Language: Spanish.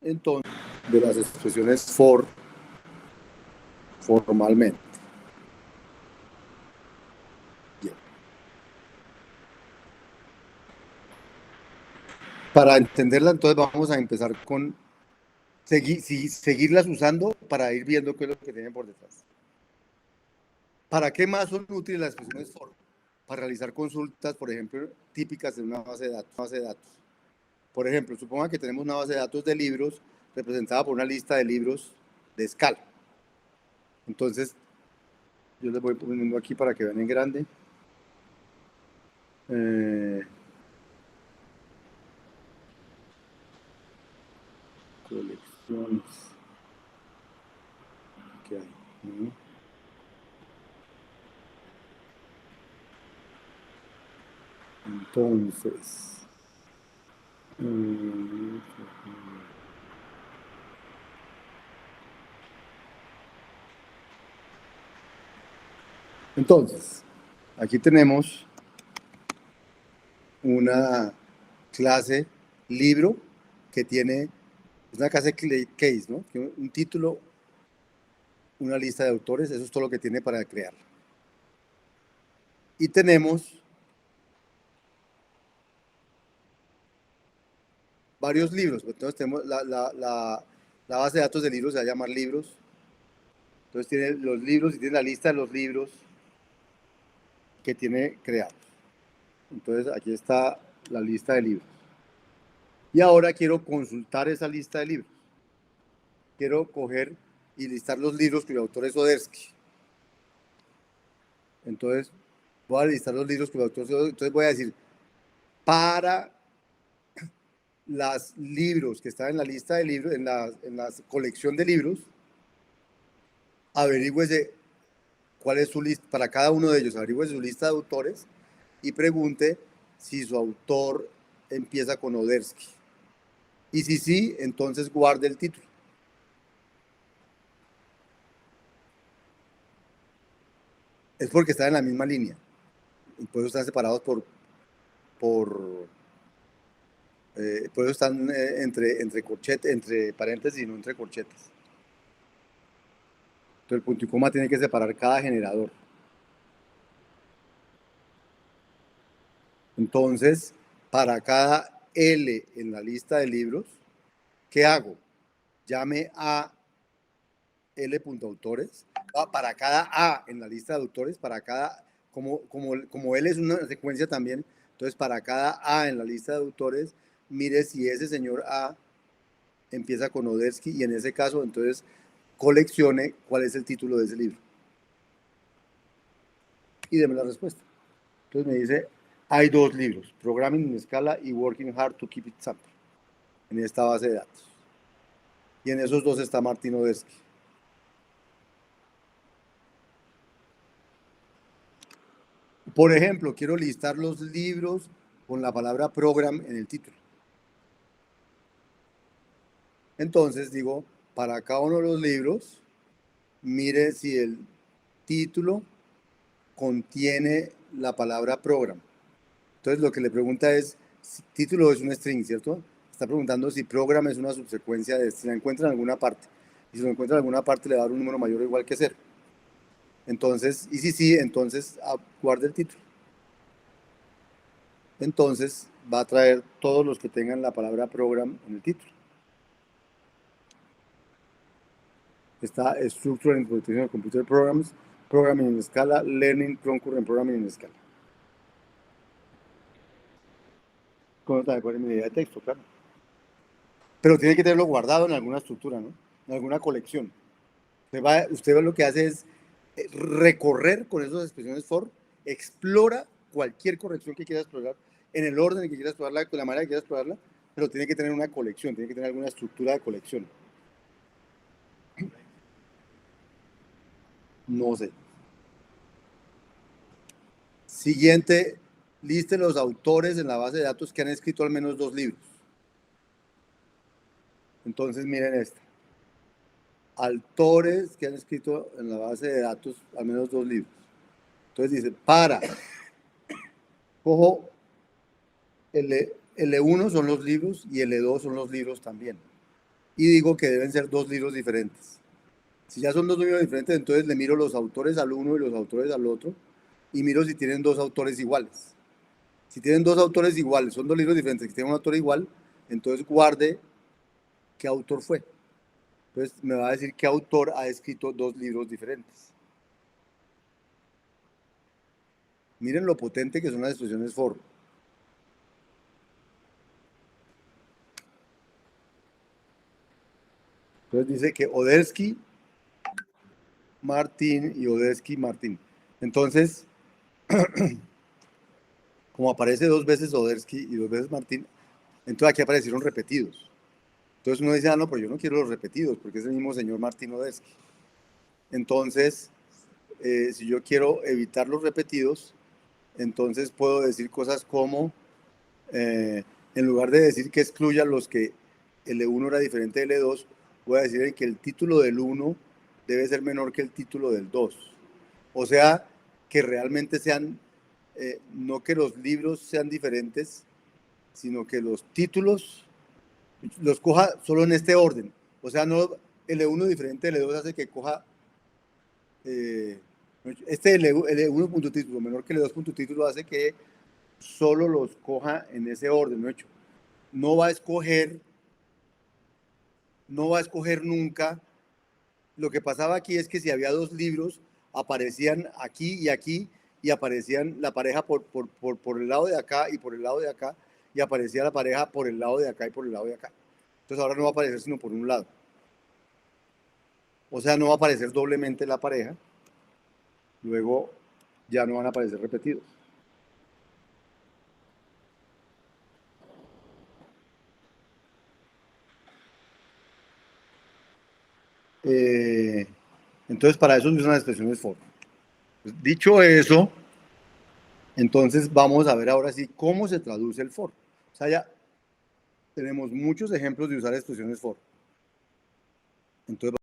entonces de las expresiones for formalmente. Bien. Para entenderla, entonces vamos a empezar con seguirlas usando para ir viendo qué es lo que tienen por detrás. ¿Para qué más son útiles las expresiones for? Para realizar consultas, por ejemplo, típicas en una base de datos. Por ejemplo, suponga que tenemos una base de datos de libros representada por una lista de libros de escala. Entonces, yo les voy poniendo aquí para que vean en grande. Colecciones que hay. Entonces, aquí tenemos una clase libro que tiene, es una clase case, ¿no? Un título, una lista de autores, eso es todo lo que tiene para crear. Y tenemos varios libros, entonces tenemos la base de datos de libros, se va a llamar libros. Entonces tiene los libros y tiene la lista de los libros que tiene creados. Entonces aquí está la lista de libros. Y ahora quiero consultar esa lista de libros. Quiero coger y listar los libros cuyo autor es Odersky. Entonces voy a listar los libros cuyo autor es Odersky. Entonces voy a decir, para los libros que están en la lista de libros, en la colección de libros, averígüese cuál es su lista, para cada uno de ellos, averígüese su lista de autores y pregunte si su autor empieza con Odersky. Y si sí, entonces guarde el título. Es porque están en la misma línea. Y por eso están separados por eso están entre paréntesis y no entre corchetes. Entonces el punto y coma tiene que separar cada generador. Entonces, para cada L en la lista de libros, ¿qué hago? Llame a L.autores. Para cada A en la lista de autores, para cada, como L es una secuencia también, entonces para cada A en la lista de autores, mire si ese señor A empieza con Odersky y en ese caso, entonces, coleccione cuál es el título de ese libro. Y deme la respuesta. Entonces me dice, hay dos libros, Programming in Scala y Working Hard to Keep It Simple, en esta base de datos. Y en esos dos está Martin Odersky. Por ejemplo, quiero listar los libros con la palabra program en el título. Entonces digo, para cada uno de los libros, mire si el título contiene la palabra program. Entonces lo que le pregunta es, si título es un string, ¿cierto? Está preguntando si program es una subsecuencia de si la encuentra en alguna parte. Y si lo encuentra en alguna parte le va a dar un número mayor o igual que 0. Entonces, y si sí, entonces guarde el título. Entonces va a traer todos los que tengan la palabra program en el título. Está Structure and Implementation of Computer Programs, Programming in Scala, Learning Concurrent Programming in Scala. Como también pone medida de texto, claro. Pero tiene que tenerlo guardado en alguna estructura, ¿no? En alguna colección. Usted lo que hace es recorrer con esas expresiones for, explora cualquier corrección que quiera explorar, en el orden en que quiera explorarla, con la manera que quiera explorarla, pero tiene que tener una colección, tiene que tener alguna estructura de colección. No sé. Siguiente, liste los autores en la base de datos que han escrito al menos 2 libros. Entonces miren esta. Autores que han escrito en la base de datos al menos 2 libros. Entonces dice, cojo L1 son los libros y L2 son los libros también. y digo que deben ser dos libros diferentes. Si ya son dos libros diferentes, entonces le miro los autores al uno y los autores al otro y miro si tienen dos autores iguales. Si tienen dos autores iguales, son dos libros diferentes, que tienen un autor igual, entonces guarde qué autor fue. Entonces me va a decir qué autor ha escrito dos libros diferentes. Miren lo potente que son las expresiones for. Entonces dice que Odersky, Martín y Odersky, Martín. Entonces, como aparece dos veces Odersky y dos veces Martín, entonces aquí aparecieron repetidos. Entonces uno dice, ah, no, pero yo no quiero los repetidos, porque es el mismo señor Martín Odersky. Entonces, si yo quiero evitar los repetidos, entonces puedo decir cosas como, en lugar de decir que excluya los que L1 era diferente de L2, voy a decir que el título del 1 debe ser menor que el título del 2. O sea, que realmente sean, no que los libros sean diferentes, sino que los títulos los coja solo en este orden. O sea, no L1 diferente de L2 hace que coja este L1 punto título menor que L2 punto título hace que solo los coja en ese orden, ¿no? No va a escoger nunca. Lo que pasaba aquí es que si había dos libros, aparecían aquí y aparecían la pareja por el lado de acá y por el lado de acá, y aparecía la pareja por el lado de acá y por el lado de acá. Entonces ahora no va a aparecer sino por un lado. O sea, no va a aparecer doblemente la pareja, luego ya no van a aparecer repetidos. Entonces, para eso usan las expresiones for. Pues, dicho eso, entonces vamos a ver ahora sí cómo se traduce el for. O sea, ya tenemos muchos ejemplos de usar expresiones for. Entonces,